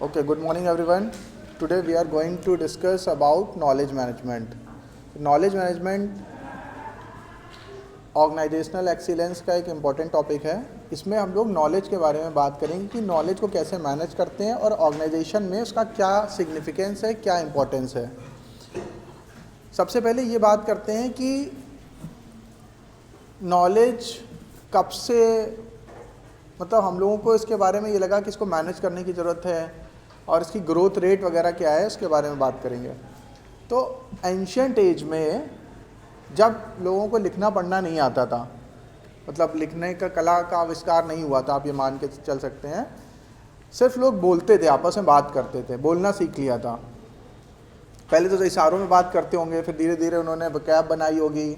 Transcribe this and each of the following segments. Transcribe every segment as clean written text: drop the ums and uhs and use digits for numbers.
Okay, good morning everyone. Today we are going to discuss about knowledge management. Knowledge management organisational excellence का एक important topic है. इसमें हम लोग knowledge के बारे में बात करेंगे कि नॉलेज को कैसे मैनेज करते हैं और ऑर्गेनाइजेशन में उसका क्या सिग्निफिकेंस है, क्या इम्पोर्टेंस है. सबसे पहले ये बात करते हैं कि नॉलेज कब से मतलब हम लोगों को इसके बारे में ये लगा कि इसको मैनेज करने की ज़रूरत है और इसकी ग्रोथ रेट वगैरह क्या है, उसके बारे में बात करेंगे. तो एंशियंट एज में जब लोगों को लिखना पढ़ना नहीं आता था, मतलब लिखने का कला का आविष्कार नहीं हुआ था, आप ये मान के चल सकते हैं. सिर्फ लोग बोलते थे, आपस में बात करते थे, बोलना सीख लिया था. पहले तो इशारों में बात करते होंगे, फिर धीरे धीरे उन्होंने वोकैब बनाई होगी,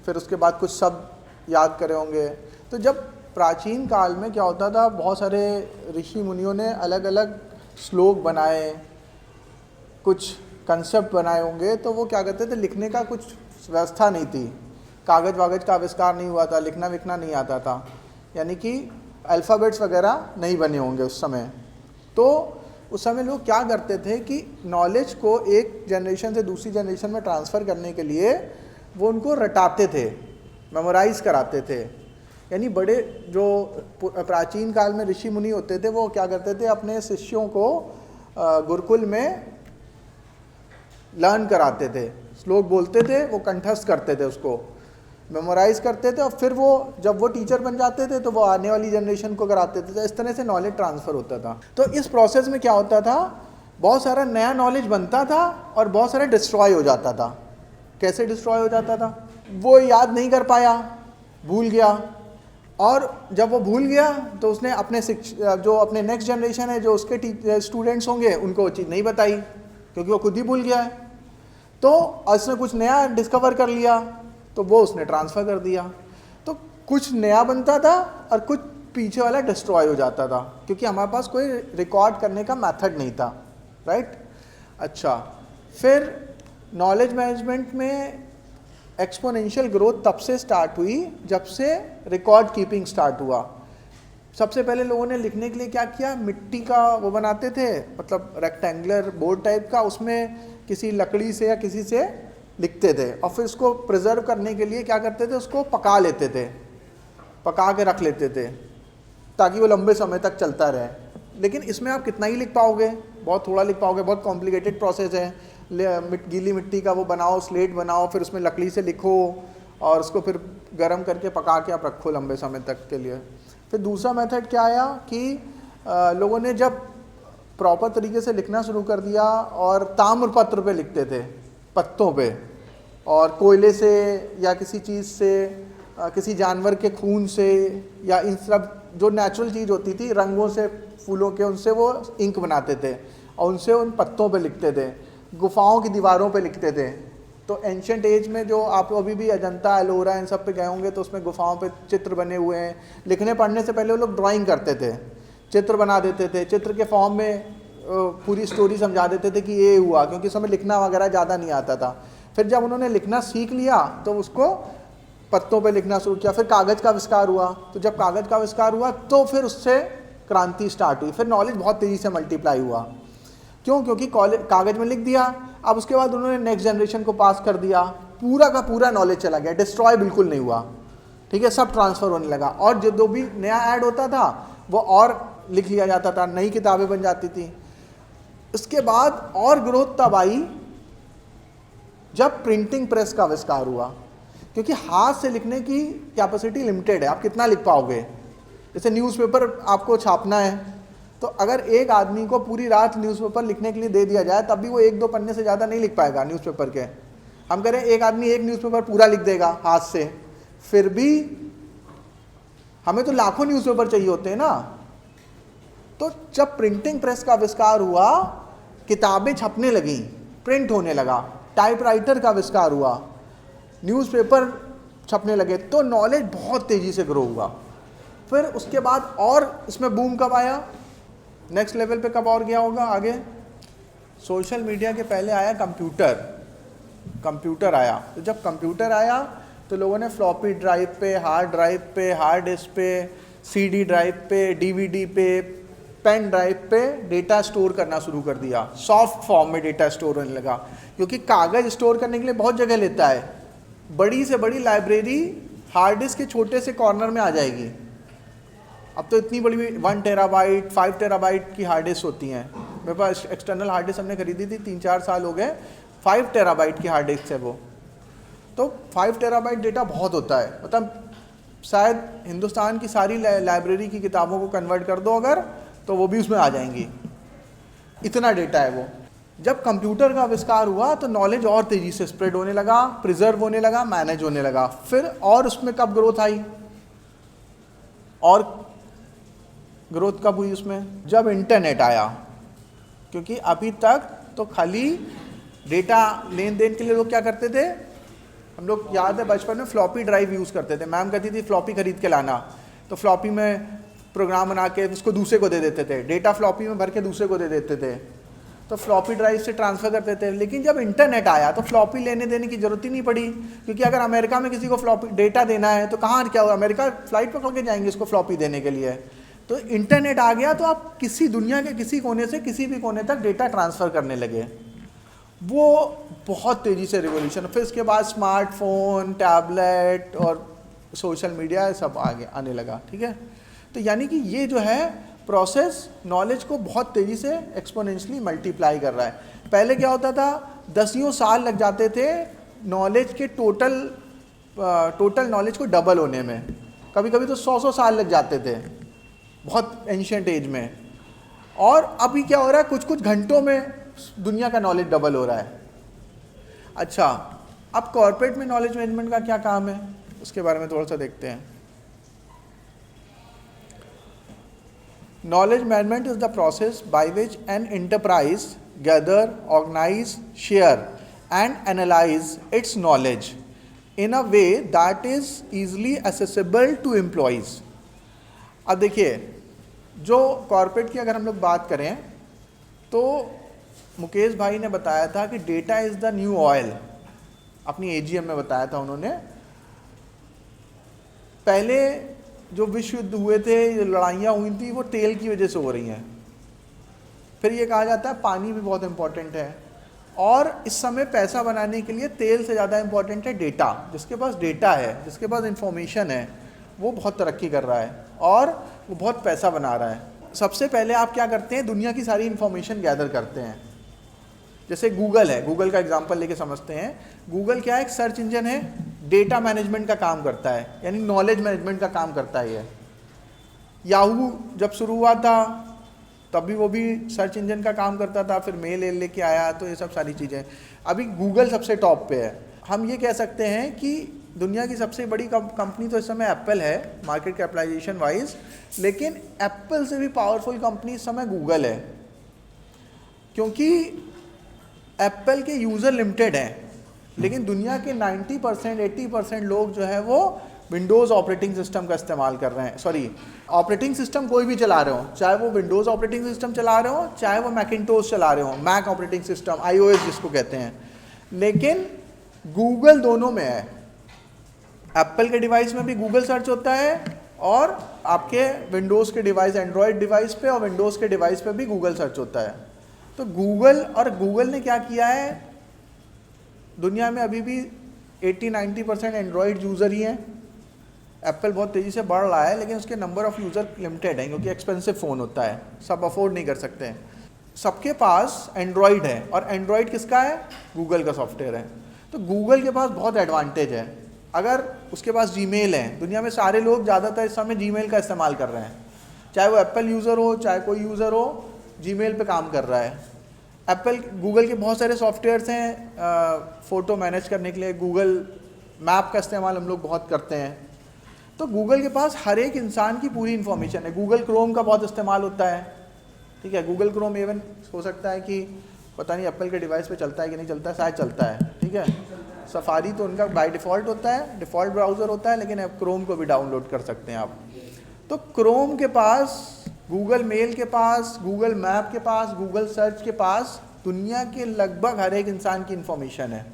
फिर उसके बाद कुछ शब्द याद करे होंगे. तो जब प्राचीन काल में क्या होता था, बहुत सारे ऋषि मुनियों ने अलग अलग श्लोक बनाए, कुछ कंसेप्ट बनाए होंगे. तो वो क्या करते थे, लिखने का कुछ व्यवस्था नहीं थी, कागज़ वागज़ का आविष्कार नहीं हुआ था, लिखना विखना नहीं आता था, यानी कि अल्फ़ाबेट्स वगैरह नहीं बने होंगे उस समय. तो उस समय लोग क्या करते थे कि नॉलेज को एक जनरेशन से दूसरी जनरेशन में ट्रांसफ़र करने के लिए वो उनको रटाते थे, मेमोराइज़ कराते थे. यानी बड़े जो प्राचीन काल में ऋषि मुनि होते थे वो क्या करते थे, अपने शिष्यों को गुरुकुल में लर्न कराते थे, श्लोक बोलते थे, वो कंठस्थ करते थे, उसको मेमोराइज करते थे और फिर वो जब वो टीचर बन जाते थे तो वो आने वाली जनरेशन को कराते थे. तो इस तरह से नॉलेज ट्रांसफ़र होता था. तो इस प्रोसेस में क्या होता था, बहुत सारा नया नॉलेज बनता था और बहुत सारा डिस्ट्रॉय हो जाता था. कैसे डिस्ट्रॉय हो जाता था, वो याद नहीं कर पाया, भूल गया, और जब वो भूल गया तो उसने अपने जो अपने नेक्स्ट जनरेशन है, जो उसके स्टूडेंट्स होंगे, उनको वो चीज़ नहीं बताई क्योंकि वो खुद ही भूल गया है. तो उसने कुछ नया डिस्कवर कर लिया तो वो उसने ट्रांसफ़र कर दिया. तो कुछ नया बनता था और कुछ पीछे वाला डिस्ट्रॉय हो जाता था क्योंकि हमारे पास कोई रिकॉर्ड करने का मेथड नहीं था. राइट. अच्छा, फिर नॉलेज मैनेजमेंट में एक्सपोनेंशियल ग्रोथ तब से स्टार्ट हुई जब से रिकॉर्ड कीपिंग स्टार्ट हुआ. सबसे पहले लोगों ने लिखने के लिए क्या किया, मिट्टी का वो बनाते थे, मतलब रेक्टेंगुलर बोर्ड टाइप का, उसमें किसी लकड़ी से या किसी से लिखते थे और फिर उसको प्रिजर्व करने के लिए क्या करते थे, उसको पका लेते थे, पका के रख लेते थे ताकि वो लंबे समय तक चलता रहे. लेकिन इसमें आप कितना ही लिख पाओगे, बहुत थोड़ा लिख पाओगे, बहुत कॉम्प्लिकेटेड प्रोसेस है. गीली मिट्टी का वो बनाओ, स्लेट बनाओ, फिर उसमें लकड़ी से लिखो और उसको फिर गर्म करके पका के आप रखो लंबे समय तक के लिए. फिर दूसरा मेथड क्या आया कि लोगों ने जब प्रॉपर तरीके से लिखना शुरू कर दिया और ताम्रपत्र पे लिखते थे, पत्तों पे, और कोयले से या किसी चीज़ से, किसी जानवर के खून से या इन सब जो नेचुरल चीज़ होती थी, रंगों से, फूलों के, उनसे वो इंक बनाते थे और उनसे उन पत्तों पे लिखते थे. गुफाओं की दीवारों पे लिखते थे. तो एंशियंट एज में जो आप अभी भी अजंता, एलोरा, इन सब पे गए होंगे तो उसमें गुफाओं पे चित्र बने हुए हैं. लिखने पढ़ने से पहले वो लोग ड्राइंग करते थे, चित्र बना देते थे, चित्र के फॉर्म में पूरी स्टोरी समझा देते थे कि ये हुआ, क्योंकि उस समय लिखना वगैरह ज़्यादा नहीं आता था. फिर जब उन्होंने लिखना सीख लिया तो उसको पत्तों पे लिखना शुरू किया. फिर कागज़ का आविष्कार हुआ. तो जब कागज़ का आविष्कार हुआ तो फिर उससे क्रांति स्टार्ट हुई. फिर नॉलेज बहुत तेज़ी से मल्टीप्लाई हुआ. क्यों? क्योंकि कागज़ में लिख दिया, अब उसके बाद उन्होंने नेक्स्ट जनरेशन को पास कर दिया, पूरा का पूरा नॉलेज चला गया, डिस्ट्रॉय बिल्कुल नहीं हुआ. ठीक है, सब ट्रांसफ़र होने लगा. और जो भी नया ऐड होता था वो और लिख लिया जाता था, नई किताबें बन जाती थी. इसके बाद और ग्रोथ तब आई जब प्रिंटिंग प्रेस का आविष्कार हुआ, क्योंकि हाथ से लिखने की कैपेसिटी लिमिटेड है, आप कितना लिख पाओगे. जैसे न्यूज़पेपर आपको छापना है, तो अगर एक आदमी को पूरी रात न्यूज़पेपर लिखने के लिए दे दिया जाए तब भी वो 1-2 पन्ने से ज़्यादा नहीं लिख पाएगा न्यूज़पेपर के. हम करें एक आदमी एक न्यूज़पेपर पूरा लिख देगा हाथ से, फिर भी हमें तो लाखों न्यूज़पेपर चाहिए होते हैं ना. तो जब प्रिंटिंग प्रेस का आविष्कार हुआ, किताबें छपने लगी, प्रिंट होने लगा, टाइपराइटर का आविष्कार हुआ, न्यूज़पेपर छपने लगे, तो नॉलेज बहुत तेज़ी से ग्रो हुआ. फिर उसके बाद और इसमें बूम कब आया, नेक्स्ट लेवल पे कब और गया होगा आगे, सोशल मीडिया के पहले आया कंप्यूटर आया. तो जब कंप्यूटर आया तो लोगों ने फ्लॉपी ड्राइव पे, हार्ड ड्राइव पे, हार्ड डिस्क पे, सीडी ड्राइव पे, डीवीडी पे पेन ड्राइव पे डेटा स्टोर करना शुरू कर दिया, सॉफ्ट फॉर्म में डेटा स्टोर होने लगा, क्योंकि कागज़ स्टोर करने के लिए बहुत जगह लेता है। बड़ी से बड़ी लाइब्रेरी हार्ड डिस्क के छोटे से कॉर्नर में आ जाएगी। अब तो इतनी बड़ी 1 टेराबाइट 5 टेराबाइट की हार्ड डिस्क होती हैं। मेरे पास एक्सटर्नल हार्ड डिस्क हमने खरीदी थी, 3-4 साल हो गए, 5 टेराबाइट की हार्ड डिस्क है वो। तो 5 टेराबाइट डेटा बहुत होता है, मतलब शायद हिंदुस्तान की सारी लाइब्रेरी की किताबों को कन्वर्ट कर दो अगर, तो वो भी उसमें आ जाएंगी, इतना डेटा है वो। जब कंप्यूटर का आविष्कार हुआ तो नॉलेज और तेज़ी से स्प्रेड होने लगा, प्रिजर्व होने लगा, मैनेज होने लगा। फिर और उसमें कब ग्रोथ आई, और ग्रोथ कब हुई उसमें? जब इंटरनेट आया। क्योंकि अभी तक तो खाली डेटा लेन देन के लिए लोग क्या करते थे, हम लोग याद है बचपन में फ्लॉपी ड्राइव यूज़ करते थे। मैम कहती थी फ्लॉपी खरीद के लाना, तो फ्लॉपी में प्रोग्राम बना के उसको दूसरे को दे देते थे, डेटा फ्लॉपी में भर के दूसरे को दे देते थे, तो फ्लॉपी ड्राइव से ट्रांसफ़र करते थे। लेकिन जब इंटरनेट आया तो फ्लॉपी लेने देने की ज़रूरत ही नहीं पड़ी, क्योंकि अगर अमेरिका में किसी को फ्लॉपी डेटा देना है तो कहाँ क्या होगा, अमेरिका फ्लाइट पकड़ के जाएंगे उसको फ्लॉपी देने के लिए। तो इंटरनेट आ गया तो आप किसी दुनिया के किसी कोने से किसी भी कोने तक डेटा ट्रांसफ़र करने लगे। वो बहुत तेज़ी से रिवोल्यूशन। फिर इसके बाद स्मार्टफोन, टैबलेट और सोशल मीडिया सब आने लगा, ठीक है। तो यानी कि ये जो है प्रोसेस नॉलेज को बहुत तेज़ी से एक्सपोनेंशियली मल्टीप्लाई कर रहा है। पहले क्या होता था, दसियों साल लग जाते थे नॉलेज के टोटल नॉलेज को डबल होने में, कभी कभी तो 100 साल लग जाते थे बहुत एंशिएंट एज में। और अभी क्या हो रहा है, कुछ कुछ घंटों में दुनिया का नॉलेज डबल हो रहा है। अच्छा, अब कॉर्पोरेट में नॉलेज मैनेजमेंट का क्या काम है, उसके बारे में थोड़ा सा देखते हैं। Knowledge management is the process by which an enterprise gather, organize, share and analyze its knowledge in a way that is easily accessible to employees. अब देखिए, जो कॉर्पोरेट की अगर हम लोग बात करें तो मुकेश भाई ने बताया था कि data is the new oil, अपनी एजीएम में बताया था उन्होंने। पहले जो विश्व युद्ध हुए थे, लड़ाइयाँ हुई थी, वो तेल की वजह से हो रही हैं। फिर ये कहा जाता है पानी भी बहुत इम्पॉर्टेंट है, और इस समय पैसा बनाने के लिए तेल से ज़्यादा इम्पॉर्टेंट है डेटा। जिसके पास डेटा है, जिसके पास इंफॉर्मेशन है, वो बहुत तरक्की कर रहा है और वो बहुत पैसा बना रहा है। सबसे पहले आप क्या करते हैं, दुनिया की सारी इन्फॉर्मेशन गैदर करते हैं। जैसे गूगल है, गूगल का एग्जांपल लेके समझते हैं। गूगल क्या है, एक सर्च इंजन है, डेटा मैनेजमेंट का काम करता है, यानी नॉलेज मैनेजमेंट का काम करता है ये। याहू जब शुरू हुआ था तब भी वो भी सर्च इंजन का काम करता था, फिर मेल लेके आया, तो ये सब सारी चीज़ें। अभी गूगल सबसे टॉप पे है। हम ये कह सकते हैं कि दुनिया की सबसे बड़ी कंपनी तो इस समय एप्पल है मार्केट कैपिटलाइजेशन वाइज, लेकिन एप्पल से भी पावरफुल कंपनी इस समय गूगल है, क्योंकि एप्पल के यूज़र लिमिटेड हैं, लेकिन दुनिया के 90% 80% लोग जो है वो विंडोज़ ऑपरेटिंग सिस्टम का इस्तेमाल कर रहे हैं। सॉरी, ऑपरेटिंग सिस्टम कोई भी चला रहे हो, चाहे वो विंडोज़ ऑपरेटिंग सिस्टम चला रहे हो, चाहे वो मैकिंटोश चला रहे हो, मैक ऑपरेटिंग सिस्टम, iOS जिसको कहते हैं। लेकिन गूगल दोनों में है। एप्पल के डिवाइस में भी गूगल सर्च होता है, और आपके विंडोज़ के डिवाइस, एंड्रॉयड डिवाइस पे और विंडोज़ के डिवाइस पे भी गूगल सर्च होता है। तो गूगल ने क्या किया है, दुनिया में अभी भी 80-90% एंड्रॉयड यूज़र ही हैं। एप्पल बहुत तेज़ी से बढ़ रहा है, लेकिन उसके नंबर ऑफ़ यूज़र लिमिटेड हैं, क्योंकि एक्सपेंसिव फ़ोन होता है, सब अफोर्ड नहीं कर सकते हैं। सबके पास एंड्रॉयड है, और एंड्रॉयड किसका है, गूगल का सॉफ्टवेयर है। तो गूगल के पास बहुत एडवांटेज है। अगर उसके पास जीमेल है, दुनिया में सारे लोग ज़्यादातर इस समय जीमेल का इस्तेमाल कर रहे हैं, चाहे वो एप्पल यूज़र हो चाहे कोई यूज़र हो, जीमेल पे काम कर रहा है। गूगल के बहुत सारे सॉफ्टवेयर्स हैं फ़ोटो मैनेज करने के लिए। गूगल मैप का इस्तेमाल हम लोग बहुत करते हैं। तो गूगल के पास हर एक इंसान की पूरी इन्फॉर्मेशन है। गूगल क्रोम का बहुत इस्तेमाल होता है, ठीक है। गूगल क्रोम इवन हो सकता है कि पता नहीं एप्पल के डिवाइस पे चलता है कि नहीं चलता है, शायद चलता है, ठीक है। सफारी तो उनका बाय डिफ़ॉल्ट होता है, डिफ़ॉल्ट ब्राउज़र होता है, लेकिन अब क्रोम को भी डाउनलोड कर सकते हैं आप। तो क्रोम के पास, गूगल मेल के पास, गूगल मैप के पास, गूगल सर्च के पास दुनिया के लगभग हर एक इंसान की इन्फॉर्मेशन है,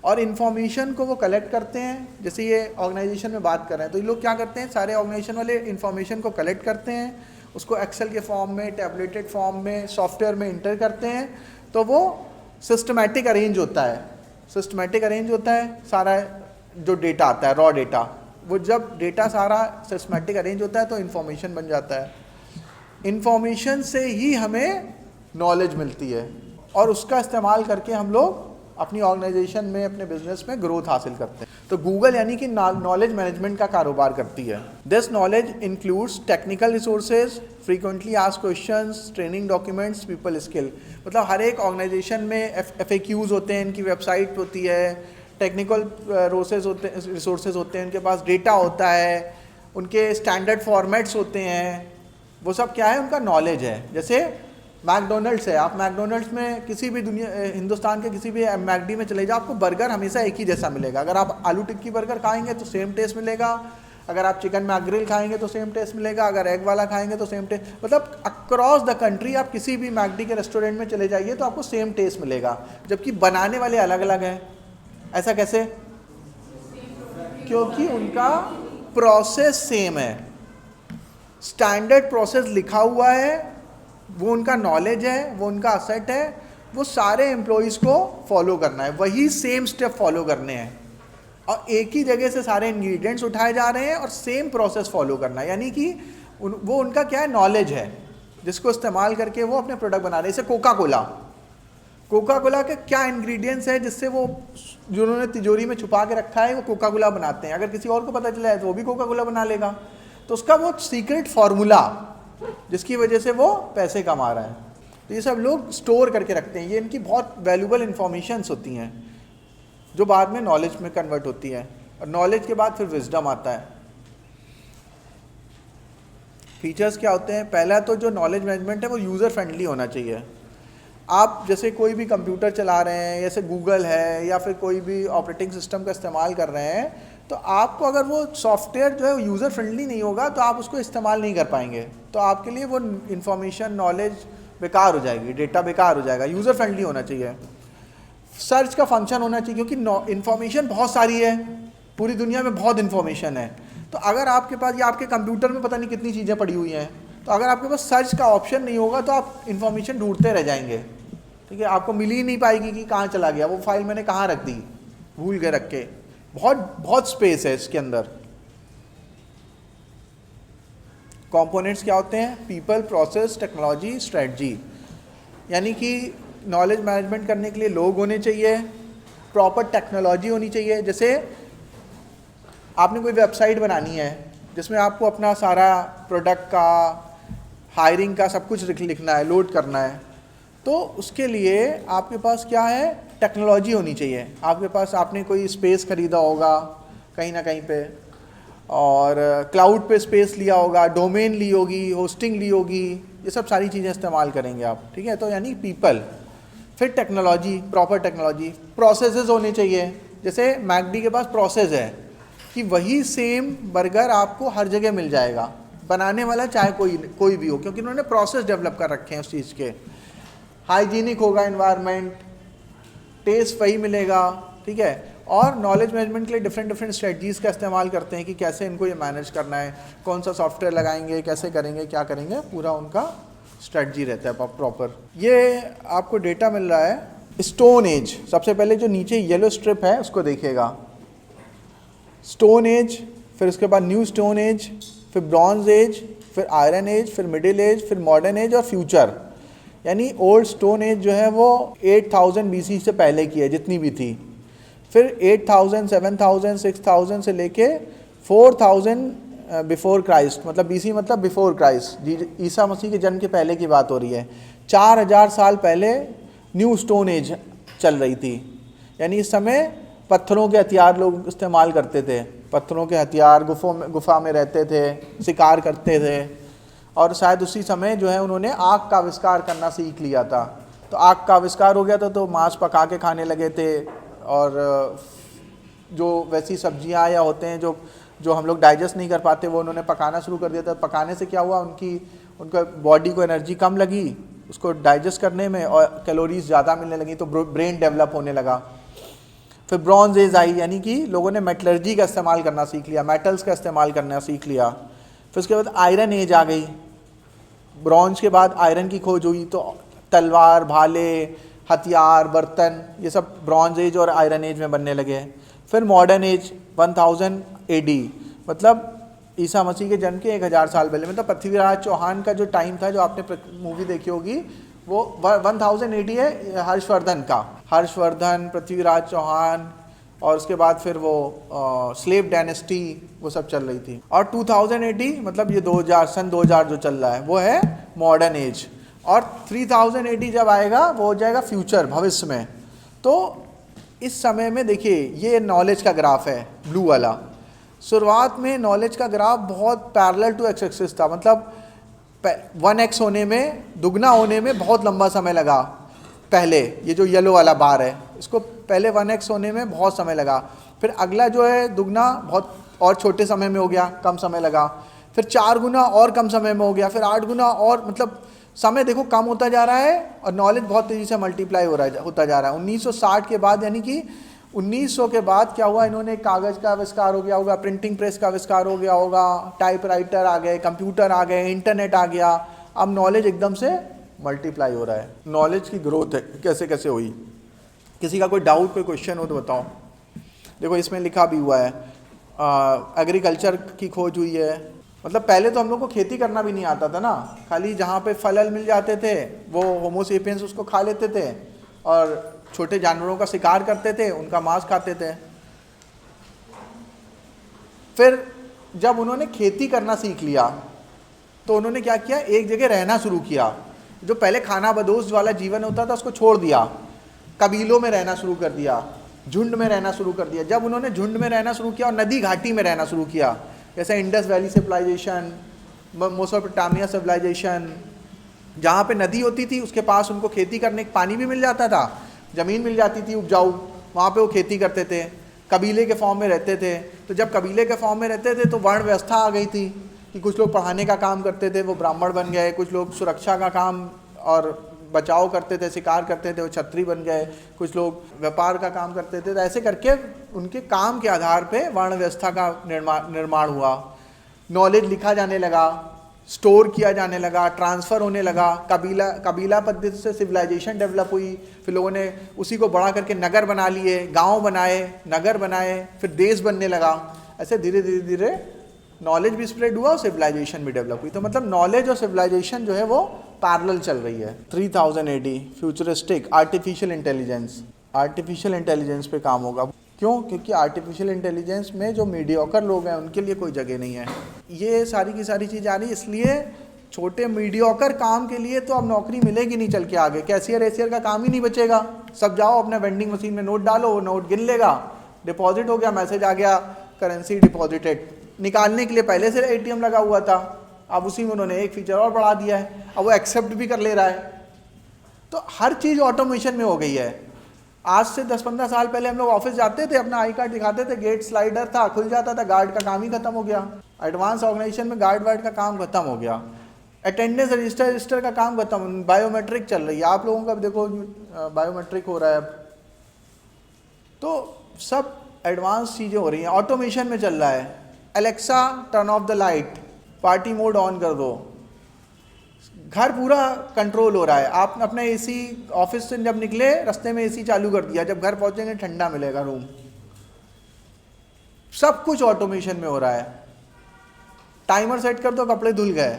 और इन्फॉर्मेशन को वो कलेक्ट करते हैं। जैसे ये ऑर्गेनाइजेशन में बात कर रहे हैं, तो ये लोग क्या करते हैं, सारे ऑर्गेनाइजेशन वाले इन्फॉर्मेशन को कलेक्ट करते हैं, उसको एक्सेल के फॉर्म में, टैबलेटेड फॉर्म में, सॉफ्टवेयर में इंटर करते हैं, तो वो सिस्टमैटिक अरेंज होता है। सिस्टमैटिक अरेंज होता है सारा जो डेटा आता है, रॉ डेटा, वो जब डेटा सारा सिस्टमैटिक अरेंज होता है तो इन्फॉर्मेशन बन जाता है। इन्फॉर्मेशन से ही हमें नॉलेज मिलती है और उसका इस्तेमाल करके हम लोग अपनी ऑर्गेनाइजेशन में, अपने बिजनेस में ग्रोथ हासिल करते हैं। तो गूगल यानी कि नॉलेज मैनेजमेंट का कारोबार करती है। This knowledge includes technical resources, frequently asked questions, training documents, people skill. मतलब हर एक ऑर्गेनाइजेशन में FAQs होते हैं, इनकी वेबसाइट होती है, टेक्निकल रिसोर्सेज होते हैं, उनके पास डेटा होता है, उनके स्टैंडर्ड फॉर्मेट्स होते हैं, वो सब क्या है, उनका नॉलेज है। जैसे मैकडोनल्ड्स है, आप मैकडोनल्ड्स में किसी भी हिंदुस्तान के किसी भी मैकडी में चले जाओ, आपको बर्गर हमेशा एक ही जैसा मिलेगा। अगर आप आलू टिक्की बर्गर खाएंगे तो सेम टेस्ट मिलेगा, अगर आप चिकन मैकग्रिल खाएंगे तो सेम टेस्ट मिलेगा, अगर एग वाला खाएंगे तो सेम टेस्ट। मतलब अक्रॉस द कंट्री आप किसी भी मैकडी के रेस्टोरेंट में चले जाइए तो आपको सेम टेस्ट मिलेगा, जबकि बनाने वाले अलग अलग हैं। ऐसा कैसे? क्योंकि उनका प्रोसेस सेम है, स्टैंडर्ड प्रोसेस लिखा हुआ है, वो उनका नॉलेज है, वो उनका असेट है, वो सारे एम्प्लॉइज़ को फॉलो करना है, वही सेम स्टेप फॉलो करने हैं और एक ही जगह से सारे इंग्रेडिएंट्स उठाए जा रहे हैं और सेम प्रोसेस फॉलो करना है। यानी कि वो उनका क्या है, नॉलेज है, जिसको इस्तेमाल करके वो अपने प्रोडक्ट बना रहे हैं। जैसे कोका कोला के क्या इंग्रेडिएंट्स है जिससे वो, जो उन्होंने तिजोरी में छुपा के रखा है, वो कोका कोला बनाते हैं। अगर किसी और को पता चला है तो वो भी कोका कोला बना लेगा। तो उसका वो सीक्रेट फार्मूला जिसकी वजह से वो पैसे कमा रहा है। तो ये सब लोग स्टोर करके रखते हैं, ये इनकी बहुत वैल्यूबल इंफॉर्मेशंस होती हैं जो बाद में नॉलेज में कन्वर्ट होती है, और नॉलेज के बाद फिर विजडम आता है। फीचर्स क्या होते हैं? पहला तो जो नॉलेज मैनेजमेंट है वो यूज़र फ्रेंडली होना चाहिए। आप जैसे कोई भी कंप्यूटर चला रहे हैं, जैसे गूगल है या फिर कोई भी ऑपरेटिंग सिस्टम का इस्तेमाल कर रहे हैं, तो आपको अगर वो सॉफ्टवेयर जो है यूज़र फ्रेंडली नहीं होगा तो आप उसको इस्तेमाल नहीं कर पाएंगे, तो आपके लिए वो इन्फॉर्मेशन, नॉलेज बेकार हो जाएगी, डेटा बेकार हो जाएगा। यूज़र फ्रेंडली होना चाहिए। सर्च का फंक्शन होना चाहिए, क्योंकि इन्फॉर्मेशन बहुत सारी है, पूरी दुनिया में बहुत इन्फॉर्मेशन है। तो अगर आपके पास या आपके कंप्यूटर में पता नहीं कितनी चीज़ें पड़ी हुई हैं, तो अगर आपके पास सर्च का ऑप्शन नहीं होगा तो आप इन्फॉर्मेशन ढूंढते रह जाएंगे। ठीक है, आपको मिल ही नहीं पाएगी कि कहाँ चला गया, वो फाइल मैंने कहाँ रख दी, भूल के रख के। बहुत स्पेस है इसके अंदर। कंपोनेंट्स क्या होते हैं? People, process, technology, strategy. यानी कि नॉलेज मैनेजमेंट करने के लिए लोग होने चाहिए, प्रॉपर टेक्नोलॉजी होनी चाहिए। जैसे आपने कोई वेबसाइट बनानी है जिसमें आपको अपना सारा प्रोडक्ट का, हायरिंग का सब कुछ लिखना है, लोड करना है, तो उसके लिए आपके पास क्या है? टेक्नोलॉजी होनी चाहिए। आपके पास, आपने कोई स्पेस खरीदा होगा कहीं ना कहीं पे, और क्लाउड पे स्पेस लिया होगा, डोमेन ली होगी, होस्टिंग ली होगी, ये सब सारी चीज़ें इस्तेमाल करेंगे आप। ठीक है, तो यानी पीपल, फिर टेक्नोलॉजी, प्रॉपर टेक्नोलॉजी। प्रोसेसेस होने चाहिए। जैसे मैकडी के पास प्रोसेस है कि वही सेम बर्गर आपको हर जगह मिल जाएगा, बनाने वाला चाहे कोई भी हो, क्योंकि उन्होंने प्रोसेस डेवलप कर रखे हैं उस चीज़ के। हाइजीनिक होगा एनवायरनमेंट, टेस्ट वही मिलेगा। ठीक है, और नॉलेज मैनेजमेंट के लिए डिफरेंट स्ट्रेटजीज़ का इस्तेमाल करते हैं कि कैसे इनको ये मैनेज करना है, कौन सा सॉफ्टवेयर लगाएंगे, कैसे करेंगे, क्या करेंगे, पूरा उनका स्ट्रेटजी रहता है प्रॉपर। ये आपको डेटा मिल रहा है स्टोन एज। सबसे पहले जो नीचे येलो स्ट्रिप है उसको देखिएगा, स्टोन एज, फिर उसके बाद न्यू स्टोन एज, फिर ब्रॉन्ज एज, फिर आयरन एज, फिर मिडिल एज, फिर मॉडर्न एज और फ्यूचर। यानी ओल्ड स्टोन एज जो है वो 8000 BC से पहले की है जितनी भी थी, फिर 8000, 7000, 6000 से लेके 4000 बिफोर क्राइस्ट, मतलब BC मतलब बिफोर क्राइस्ट, ईसा मसीह के जन्म के पहले की बात हो रही है। 4000 साल पहले न्यू स्टोन एज चल रही थी। यानी इस समय पत्थरों के हथियार लोग इस्तेमाल करते थे, पत्थरों के हथियार, गुफा में रहते थे, शिकार करते थे, और शायद उसी समय जो है उन्होंने आग का आविष्कार करना सीख लिया था। तो आग का आविष्कार हो गया था तो मांस पका के खाने लगे थे, और जो वैसी सब्जियां या होते हैं जो हम लोग डाइजेस्ट नहीं कर पाते वो उन्होंने पकाना शुरू कर दिया था। पकाने से क्या हुआ, उनका बॉडी को एनर्जी कम लगी उसको डाइजेस्ट करने में, और कैलोरीज ज़्यादा मिलने लगी, तो ब्रेन डेवलप होने लगा। फिर ब्रॉन्ज एज आई, यानी कि लोगों ने मेटलर्जी का इस्तेमाल करना सीख लिया, मेटल्स का इस्तेमाल करना सीख लिया। फिर उसके बाद आयरन एज आ गई, ब्रॉन्ज के बाद आयरन की खोज हुई, तो तलवार, भाले, हथियार, बर्तन, ये सब ब्रॉन्ज एज और आयरन एज में बनने लगे। फिर मॉडर्न एज 1000 AD, मतलब ईसा मसीह के जन्म के 1000 साल पहले, मतलब पृथ्वीराज चौहान का जो टाइम था, जो आपने मूवी देखी होगी, वो 1000 AD है हर्षवर्धन का। हर्षवर्धन, पृथ्वीराज चौहान, और उसके बाद फिर वो स्लेव डायनेस्टी, वो सब चल रही थी। और 2000 AD मतलब ये 2000 जो चल रहा है वो है मॉडर्न एज। और 3000 AD जब आएगा वो हो जाएगा फ्यूचर, भविष्य में। तो इस समय में देखिए ये नॉलेज का ग्राफ है ब्लू वाला। शुरुआत में नॉलेज का ग्राफ बहुत पैरेलल टू एक्स एक्सिस था, मतलब 1x होने में, दुगना होने में बहुत लंबा समय लगा। पहले ये जो येलो वाला बार है, इसको पहले 1x होने में बहुत समय लगा। फिर अगला जो है दुगना बहुत और छोटे समय में हो गया, कम समय लगा। फिर 4 गुना और कम समय में हो गया। फिर 8 गुना और, मतलब समय देखो कम होता जा रहा है और नॉलेज बहुत तेज़ी से मल्टीप्लाई होता जा रहा है। 1960 के बाद, यानी कि 1900 के बाद क्या हुआ, इन्होंने कागज़ का आविष्कार हो गया होगा, प्रिंटिंग प्रेस का आविष्कार हो गया होगा, टाइपराइटर आ गए, कंप्यूटर आ गए, इंटरनेट आ गया। अब नॉलेज एकदम से मल्टीप्लाई हो रहा है। नॉलेज की ग्रोथ है कैसे कैसे हुई। किसी का कोई डाउट, कोई क्वेश्चन हो तो बताओ। देखो इसमें लिखा भी हुआ है, एग्रीकल्चर की खोज हुई है। मतलब पहले तो हम लोग को खेती करना भी नहीं आता था ना, खाली जहाँ पे फल मिल जाते थे वो होमो सेपियंस उसको खा लेते थे, और छोटे जानवरों का शिकार करते थे, उनका मांस खाते थे। फिर जब उन्होंने खेती करना सीख लिया तो उन्होंने क्या किया, एक जगह रहना शुरू किया। जो पहले खाना बदोश वाला जीवन होता था उसको छोड़ दिया, कबीलों में रहना शुरू कर दिया, झुंड में रहना शुरू कर दिया। जब उन्होंने झुंड में रहना शुरू किया और नदी घाटी में रहना शुरू किया, जैसे Indus valley civilisation, Mesopotamia civilisation, जहाँ पे नदी होती थी उसके पास उनको खेती करने पानी भी मिल जाता था, ज़मीन मिल जाती थी उपजाऊ, वहाँ पे वो खेती करते थे, कबीले के फॉर्म में रहते थे। तो जब कबीले के फॉर्म में रहते थे तो वर्ण व्यवस्था आ गई थी कि कुछ लोग पढ़ाने का काम करते थे, वो ब्राह्मण बन गए, कुछ लोग सुरक्षा का काम और बचाव करते थे, शिकार करते थे, वो छत्री बन गए, कुछ लोग व्यापार का काम करते थे। तो ऐसे करके उनके काम के आधार पे वर्ण व्यवस्था का निर्माण हुआ। नॉलेज लिखा जाने लगा, स्टोर किया जाने लगा, ट्रांसफ़र होने लगा। कबीला पद्धति से सिविलाइजेशन डेवलप हुई, फिर लोगों ने उसी को बढ़ा करके नगर बना लिए, गांव बनाए, नगर बनाए, फिर देश बनने लगा। ऐसे धीरे धीरे धीरे नॉलेज भी स्प्रेड हुआ और सिविलाइजेशन भी डेवलप हुई। तो मतलब नॉलेज और सिविलाइजेशन जो है वो पैरेलल चल रही है। 3000 AD फ्यूचरिस्टिक आर्टिफिशियल इंटेलिजेंस पे काम होगा। क्यों? क्योंकि आर्टिफिशियल इंटेलिजेंस में जो मीडियोकर लोग हैं उनके लिए कोई जगह नहीं है। ये सारी की सारी चीज़ आ रही है, इसलिए छोटे मीडियोकर काम के लिए तो अब नौकरी मिलेगी नहीं चल के आगे। कैशियर एशियर का काम ही नहीं बचेगा। सब जाओ अपने वेंडिंग मशीन में नोट डालो, वो नोट गिन लेगा, डिपॉजिट हो गया, मैसेज आ गया करेंसी डिपॉजिटेड। निकालने के लिए पहले से ATM लगा हुआ था, अब उसी में उन्होंने एक फीचर और बढ़ा दिया है, अब वो एक्सेप्ट भी कर ले रहा है। तो हर चीज़ ऑटोमेशन में हो गई है। आज से 10-15 साल पहले हम लोग ऑफिस जाते थे, अपना आई कार्ड दिखाते थे, गेट स्लाइडर था, खुल जाता था, गार्ड का काम ही खत्म हो गया। एडवांस ऑर्गेनाइजेशन में गार्ड वार्ड का काम खत्म हो गया, अटेंडेंस रजिस्टर का काम खत्म, बायोमेट्रिक चल रही है। आप लोगों का देखो बायोमेट्रिक हो रहा है। तो सब एडवांस चीज़ें हो रही हैं, ऑटोमेशन में चल रहा है। Alexa turn off the light, party mode on कर दो, घर पूरा कंट्रोल हो रहा है। आप अपने AC ऑफिस से जब निकले रास्ते में AC चालू कर दिया, जब घर पहुंचेंगे ठंडा मिलेगा रूम। सब कुछ ऑटोमेशन में हो रहा है। टाइमर सेट कर दो, कपड़े धुल गए।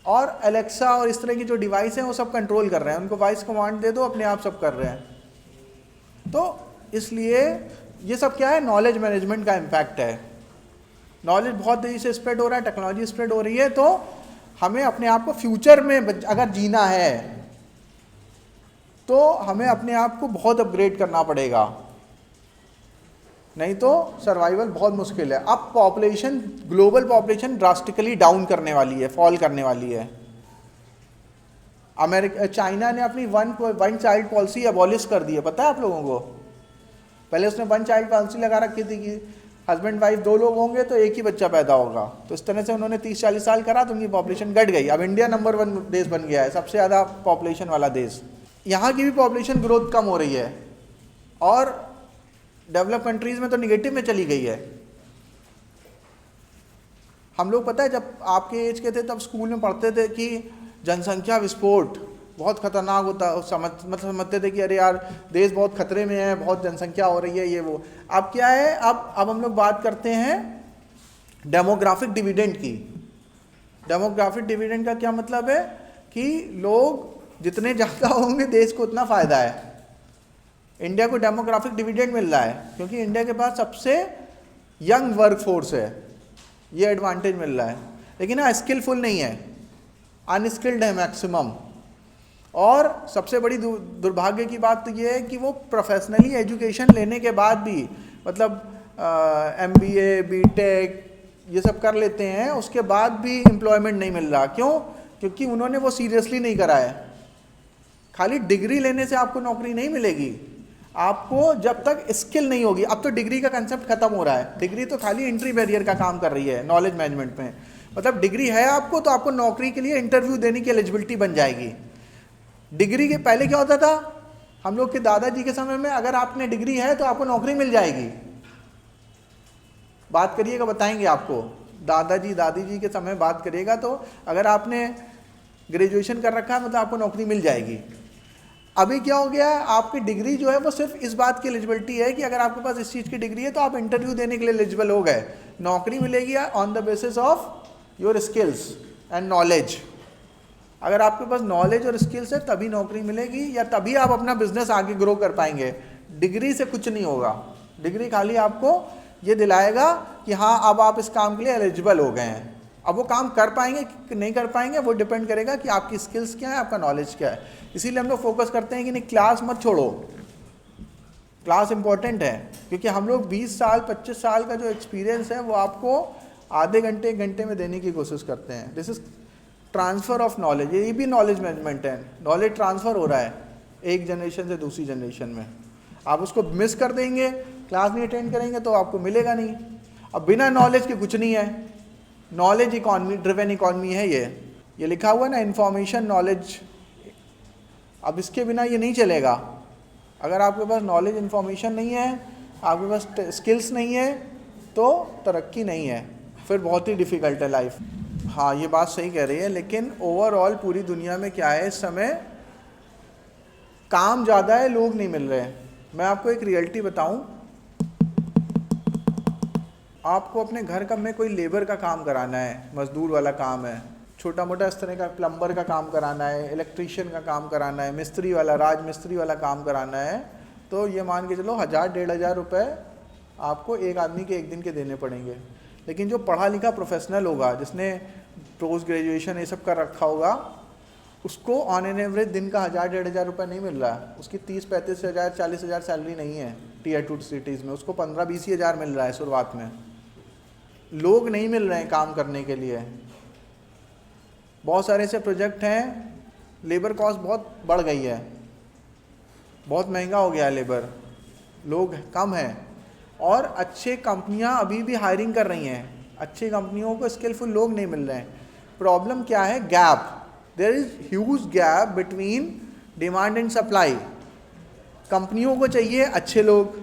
और एलेक्सा और इस तरह की जो डिवाइस हैं वो सब कंट्रोल कर रहे हैं, उनको वॉइस कमांड दे दो, अपने आप सब कर रहे हैं। तो इसलिए ये सब क्या है, नॉलेज मैनेजमेंट का इम्पैक्ट है। नॉलेज बहुत तेज़ी से स्प्रेड हो रहा है, टेक्नोलॉजी स्प्रेड हो रही है। तो हमें अपने आप को फ्यूचर में अगर जीना है तो हमें अपने आप को बहुत अपग्रेड करना पड़ेगा, नहीं तो सर्वाइवल बहुत मुश्किल है। अब population, global population drastically down करने वाली है, फॉल करने वाली है। चाइना ने अपनी वन चाइल्ड पॉलिसी अबॉलिश कर दी है, पता है आप लोगों को? पहले उसने वन चाइल्ड पॉलिसी लगा रखी थी कि हस्बैंड वाइफ 2 लोग होंगे तो एक ही बच्चा पैदा होगा। तो इस तरह से उन्होंने 30-40 साल करा तो उनकी पॉपुलेशन घट गई। अब इंडिया नंबर 1 देश बन गया है, सबसे ज़्यादा पॉपुलेशन वाला देश। यहाँ की भी पॉपुलेशन ग्रोथ कम हो रही है और डेवलप कंट्रीज़ में तो निगेटिव में चली गई है। हम लोग पता है जब आपके एज के थे तब स्कूल में पढ़ते थे कि जनसंख्या विस्फोट बहुत खतरनाक होता है, समझते थे कि अरे यार देश बहुत खतरे में है, बहुत जनसंख्या हो रही है, ये वो। अब क्या है, अब हम लोग बात करते हैं डेमोग्राफिक डिविडेंड की। डेमोग्राफिक डिविडेंड का क्या मतलब है कि लोग जितने ज़्यादा होंगे देश को उतना फ़ायदा है। इंडिया को डेमोग्राफिक डिविडेंड मिल रहा है क्योंकि इंडिया के पास सबसे यंग वर्क फोर्स है, ये एडवांटेज मिल रहा है। लेकिन हाँ, स्किलफुल नहीं है, अनस्किल्ड है मैक्सिमम। और सबसे बड़ी दुर्भाग्य की बात तो ये है कि वो प्रोफेशनली एजुकेशन लेने के बाद भी, मतलब MBA BTech ये सब कर लेते हैं, उसके बाद भी एम्प्लॉयमेंट नहीं मिल रहा। क्यों? क्योंकि उन्होंने वो सीरियसली नहीं करा है। खाली डिग्री लेने से आपको नौकरी नहीं मिलेगी, आपको जब तक स्किल नहीं होगी। अब तो डिग्री का कंसेप्ट खत्म हो रहा है, डिग्री तो खाली एंट्री बैरियर का काम कर रही है नॉलेज मैनेजमेंट में। मतलब डिग्री है आपको तो आपको नौकरी के लिए इंटरव्यू देने की एलिजिबिलिटी बन जाएगी। डिग्री के पहले क्या होता था, हम लोग के दादाजी के समय में अगर आपने डिग्री है तो आपको नौकरी मिल जाएगी। बात करिएगा, बताएंगे आपको, दादाजी दादी जी के समय बात करिएगा तो अगर आपने ग्रेजुएशन कर रखा है मतलब आपको नौकरी मिल जाएगी। अभी क्या हो गया है, आपकी डिग्री जो है वो सिर्फ इस बात की एलिजिबिलिटी है कि अगर आपके पास इस चीज़ की डिग्री है तो आप इंटरव्यू देने के लिए एलिजिबल हो गए, नौकरी मिलेगी on the basis of your skills and knowledge. अगर आपके पास नॉलेज और स्किल्स है तभी नौकरी मिलेगी या तभी आप अपना बिजनेस आगे ग्रो कर पाएंगे। डिग्री से कुछ नहीं होगा, डिग्री खाली आपको ये दिलाएगा कि हाँ अब आप इस काम के लिए एलिजिबल हो गए हैं। अब वो काम कर पाएंगे कि नहीं कर पाएंगे वो डिपेंड करेगा कि आपकी स्किल्स क्या है, आपका नॉलेज क्या है। इसीलिए हम लोग फोकस करते हैं कि नहीं, क्लास मत छोड़ो, क्लास इंपॉर्टेंट है। क्योंकि हम लोग 20 साल 25 साल का जो एक्सपीरियंस है वो आपको आधे घंटे 1 घंटे में देने की कोशिश करते हैं। This is transfer of knowledge, ये भी नॉलेज मैनेजमेंट है। नॉलेज ट्रांसफ़र हो रहा है एक जनरेशन से दूसरी जनरेशन में। आप उसको मिस कर देंगे, क्लास नहीं अटेंड करेंगे तो आपको मिलेगा नहीं। अब बिना नॉलेज के कुछ नहीं है। नॉलेज इकॉनमी, ड्रिवन इकॉनमी है ये लिखा हुआ है ना, इंफॉर्मेशन नॉलेज। अब इसके बिना ये नहीं चलेगा। अगर आपके पास नॉलेज इन्फॉर्मेशन नहीं है, आपके पास स्किल्स नहीं है तो तरक्की नहीं है, फिर बहुत ही डिफ़िकल्ट है लाइफ। हाँ ये बात सही कह रही है, लेकिन ओवरऑल पूरी दुनिया में क्या है, इस समय काम ज़्यादा है, लोग नहीं मिल रहे हैं। मैं आपको एक रियलिटी बताऊं, आपको अपने घर का में कोई लेबर का काम कराना है, मजदूर वाला काम है, छोटा मोटा इस तरह का प्लम्बर का काम कराना है, इलेक्ट्रीशियन का काम कराना है, मिस्त्री वाला, राज मिस्त्री वाला काम कराना है, तो ये मान के चलो 1000-1500 रुपये आपको एक आदमी के एक दिन के देने पड़ेंगे। लेकिन जो पढ़ा लिखा प्रोफेशनल होगा, जिसने पोस्ट ग्रेजुएशन ये सब कर रखा होगा, उसको ऑन एन एवरेज दिन का 1000-1500 रुपये नहीं मिल रहा है। उसकी 30-35 हज़ार 40 हज़ार सैलरी नहीं है Tier 2 सिटीज़ में, उसको 15-20 हज़ार मिल रहा है शुरुआत में। लोग नहीं मिल रहे हैं काम करने के लिए। बहुत सारे ऐसे प्रोजेक्ट हैं, लेबर कॉस्ट बहुत बढ़ गई है, बहुत महंगा हो गया है लेबर, लोग कम हैं और अच्छे कंपनियां अभी भी हायरिंग कर रही हैं। अच्छी कंपनियों को स्किलफुल लोग नहीं मिल रहे हैं। प्रॉब्लम क्या है? Gap. There is huge gap between demand and supply. कंपनियों को चाहिए अच्छे लोग,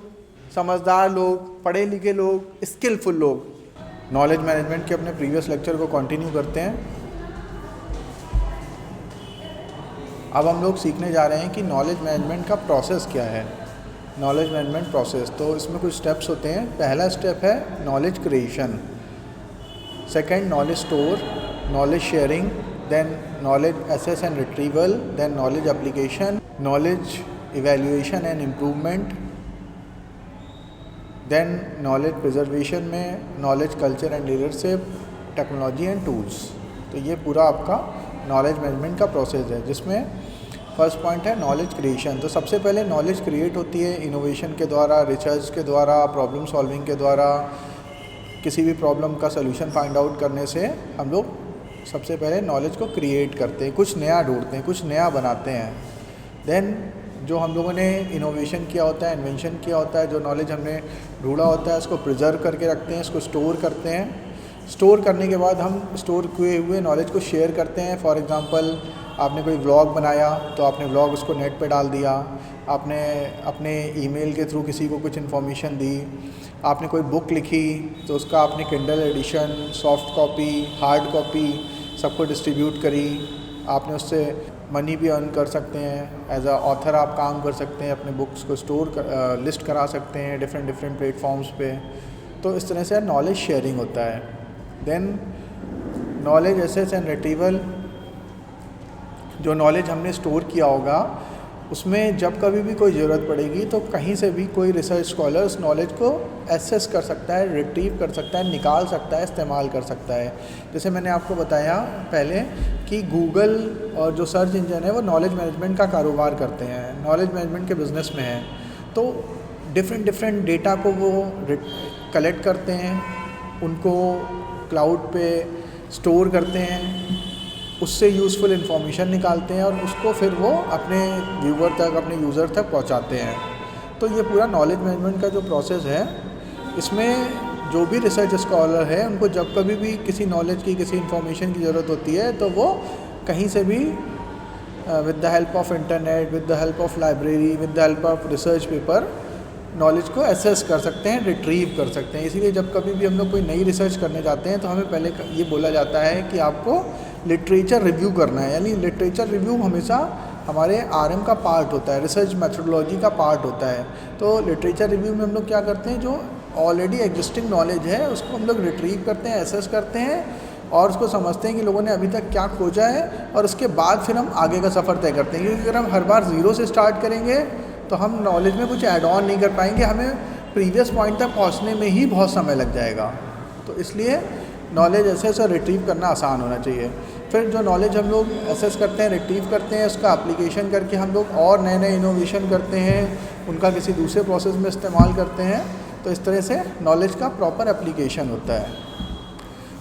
समझदार लोग, पढ़े लिखे लोग, स्किलफुल लोग। नॉलेज मैनेजमेंट के अपने प्रीवियस लेक्चर को कंटिन्यू करते हैं। अब हम लोग सीखने जा रहे हैं कि नॉलेज मैनेजमेंट का प्रोसेस क्या है। नॉलेज मैनेजमेंट प्रोसेस, तो इसमें कुछ स्टेप्स होते हैं। पहला स्टेप है knowledge creation, second knowledge store, knowledge sharing, then knowledge access and retrieval, then knowledge application, knowledge evaluation and improvement, then knowledge preservation में knowledge culture and leadership, technology and tools. तो ये पूरा आपका knowledge management का process है, जिसमें first point है knowledge creation. तो सबसे पहले नॉलेज क्रिएट होती है इनोवेशन के द्वारा, रिसर्च के द्वारा, प्रॉब्लम सॉल्विंग के द्वारा। किसी भी प्रॉब्लम का सलूशन फाइंड आउट करने से हम लोग सबसे पहले नॉलेज को क्रिएट करते हैं, कुछ नया ढूंढते हैं, कुछ नया बनाते हैं। देन जो हम लोगों ने इनोवेशन किया होता है, इन्वेंशन किया होता है, जो नॉलेज हमने ढूंढा होता है, उसको प्रिजर्व करके रखते हैं, इसको स्टोर करते हैं। स्टोर करने के बाद हम स्टोर किए हुए नॉलेज को शेयर करते हैं। फॉर एग्ज़ाम्पल आपने कोई व्लॉग बनाया तो आपने व्लॉग उसको नेट पे डाल दिया, आपने अपने ईमेल के थ्रू किसी को कुछ इन्फॉर्मेशन दी, आपने कोई बुक लिखी तो उसका आपने Kindle edition, soft copy, hard copy सबको डिस्ट्रीब्यूट करी, आपने उससे मनी भी अर्न कर सकते हैं। एज अ ऑथर आप काम कर सकते हैं, अपने बुक्स को लिस्ट करा सकते हैं डिफरेंट प्लेटफॉर्म्स पे। तो इस तरह से नॉलेज शेयरिंग होता है। Then knowledge access and retrieval, जो नॉलेज हमने स्टोर किया होगा उसमें जब कभी भी कोई ज़रूरत पड़ेगी तो कहीं से भी कोई रिसर्च स्कॉलर उस नॉलेज को एसेस कर सकता है, रिट्रीव कर सकता है, निकाल सकता है, इस्तेमाल कर सकता है। जैसे मैंने आपको बताया पहले कि गूगल और जो सर्च इंजन है वो नॉलेज मैनेजमेंट का कारोबार करते हैं, नॉलेज मैनेजमेंट के बिज़नेस में हैं। तो डिफरेंट डेटा को वो कलेक्ट करते हैं, उनको क्लाउड पे स्टोर करते हैं, उससे यूज़फुल इन्फॉर्मेशन निकालते हैं और उसको फिर वो अपने व्यूवर तक, अपने यूज़र तक पहुंचाते हैं। तो ये पूरा नॉलेज मैनेजमेंट का जो प्रोसेस है, इसमें जो भी रिसर्च स्कॉलर है उनको जब कभी भी किसी नॉलेज की, किसी इन्फॉर्मेशन की ज़रूरत होती है तो वो कहीं से भी with the help of internet, with the help of library, with the help of research paper knowledge को एसेस कर सकते हैं, रिट्रीव कर सकते हैं। इसीलिए जब कभी भी हम लोग कोई नई रिसर्च करने जाते हैं तो हमें पहले ये बोला जाता है कि आपको लिटरेचर रिव्यू करना है। यानी लिटरेचर रिव्यू हमेशा हमारे आरएम का पार्ट होता है, रिसर्च मेथोडोलॉजी का पार्ट होता है। तो लिटरेचर रिव्यू में हम लोग क्या करते हैं, जो ऑलरेडी एग्जिस्टिंग नॉलेज है उसको हम लोग रिट्रीव करते हैं, एसेस करते हैं और उसको समझते हैं कि लोगों ने अभी तक क्या खोजा है, और उसके बाद फिर हम आगे का सफ़र तय करते हैं। क्योंकि अगर हम हर बार ज़ीरो से स्टार्ट करेंगे तो हम नॉलेज में कुछ ऐड ऑन नहीं कर पाएंगे, हमें प्रीवियस पॉइंट तक पहुंचने में ही बहुत समय लग जाएगा। तो इसलिए नॉलेज एसेस और रिट्रीव करना आसान होना चाहिए। फिर जो नॉलेज हम लोग एसेस करते हैं, रिट्रीव करते हैं, उसका एप्लीकेशन करके हम लोग और नए नए इनोवेशन करते हैं, उनका किसी दूसरे प्रोसेस में इस्तेमाल करते हैं। तो इस तरह से नॉलेज का प्रॉपर एप्लीकेशन होता है।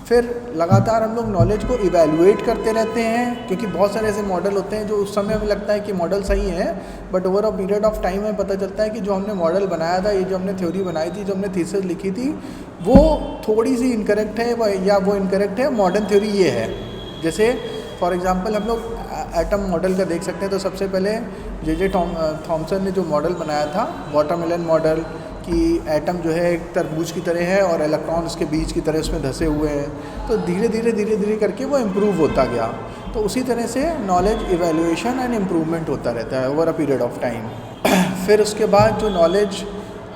फिर लगातार हम लोग नॉलेज को इवैल्यूएट करते रहते हैं, क्योंकि बहुत सारे ऐसे मॉडल होते हैं जो उस समय हमें लगता है कि मॉडल सही है, but over a period of time में पता चलता है कि जो हमने मॉडल बनाया था, ये जो हमने थ्योरी बनाई थी, जो हमने थीसिस लिखी थी, वो थोड़ी सी इनकरेक्ट है या वो इनकरेक्ट है, मॉडर्न थ्योरी ये है। जैसे फॉर एग्जांपल हम लोग एटम मॉडल का देख सकते हैं। तो सबसे पहले जे थॉमसन ने जो मॉडल बनाया था, वाटरमेलन मॉडल, कि एटम जो है एक तरबूज की तरह है और इलेक्ट्रॉन उसके बीज की तरह उसमें धंसे हुए हैं। तो धीरे धीरे करके वो इम्प्रूव होता गया। तो उसी तरह से नॉलेज इवैल्यूएशन एंड इम्प्रूवमेंट होता रहता है over a period of time. फिर उसके बाद जो नॉलेज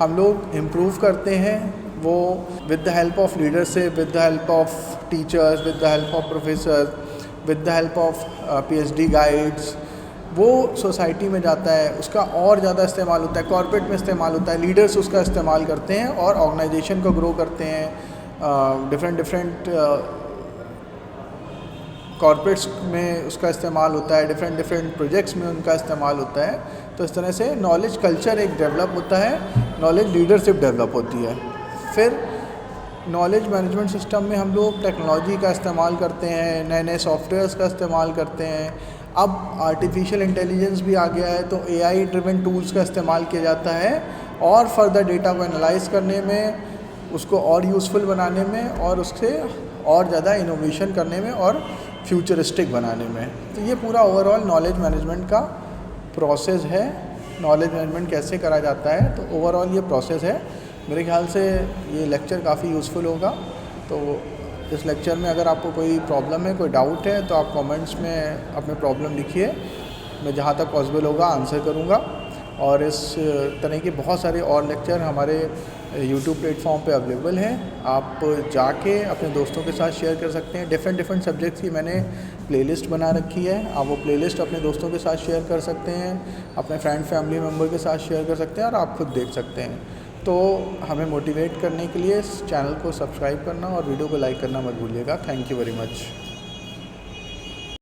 हम लोग इम्प्रूव करते हैं वो with the help of leadership, with the help of teachers, with the help of professor, with the help of PhD guides, वो सोसाइटी में जाता है, उसका और ज़्यादा इस्तेमाल होता है, कॉर्पोरेट में इस्तेमाल होता है, लीडर्स उसका इस्तेमाल करते हैं और ऑर्गेनाइजेशन को ग्रो करते हैं। डिफरेंट कॉर्पोरेट्स में उसका इस्तेमाल होता है, डिफरेंट प्रोजेक्ट्स में उनका इस्तेमाल होता है। तो इस तरह से नॉलेज कल्चर एक डेवलप होता है, नॉलेज लीडरशिप डेवलप होती है। फिर नॉलेज मैनेजमेंट सिस्टम में हम लोग टेक्नोलॉजी का इस्तेमाल करते हैं, नए नए सॉफ्टवेयर्स का इस्तेमाल करते हैं। अब आर्टिफिशियल इंटेलिजेंस भी आ गया है, तो AI ड्रिवन टूल्स का इस्तेमाल किया जाता है और फर्दर डेटा को एनालाइज करने में, उसको और यूज़फुल बनाने में और उससे और ज़्यादा इनोवेशन करने में और फ्यूचरिस्टिक बनाने में। तो ये पूरा ओवरऑल नॉलेज मैनेजमेंट का प्रोसेस है। नॉलेज मैनेजमेंट कैसे करा जाता है, तो ओवरऑल ये प्रोसेस है। मेरे ख्याल से ये लेक्चर काफ़ी यूज़फुल होगा। तो इस लेक्चर में अगर आपको कोई प्रॉब्लम है, कोई डाउट है, तो आप कमेंट्स में अपने प्रॉब्लम लिखिए, मैं जहाँ तक पॉसिबल होगा आंसर करूँगा। और इस तरह के बहुत सारे और लेक्चर हमारे YouTube प्लेटफॉर्म पे अवेलेबल हैं, आप जाके अपने दोस्तों के साथ शेयर कर सकते हैं। डिफरेंट सब्जेक्ट्स की मैंने प्लेलिस्ट बना रखी है, आप वो प्लेलिस्ट अपने दोस्तों के साथ शेयर कर सकते हैं, अपने फ्रेंड फैमिली मेम्बर के साथ शेयर कर सकते हैं और आप खुद देख सकते हैं। तो हमें मोटिवेट करने के लिए इस चैनल को सब्सक्राइब करना और वीडियो को लाइक करना मत भूलिएगा। Thank you very much.